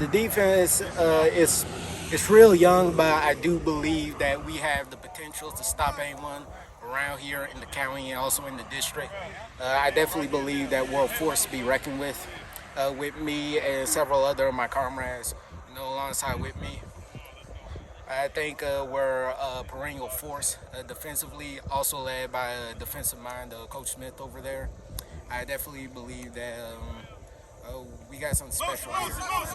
The defense it's real young, but I do believe that we have the potential to stop anyone around here in the county and also in the district. I definitely believe that we're a force to be reckoned with me and several other of my comrades, alongside with me. I think we're a perennial force defensively, also led by a defensive mind, Coach Smith over there. I definitely believe that we got something special here.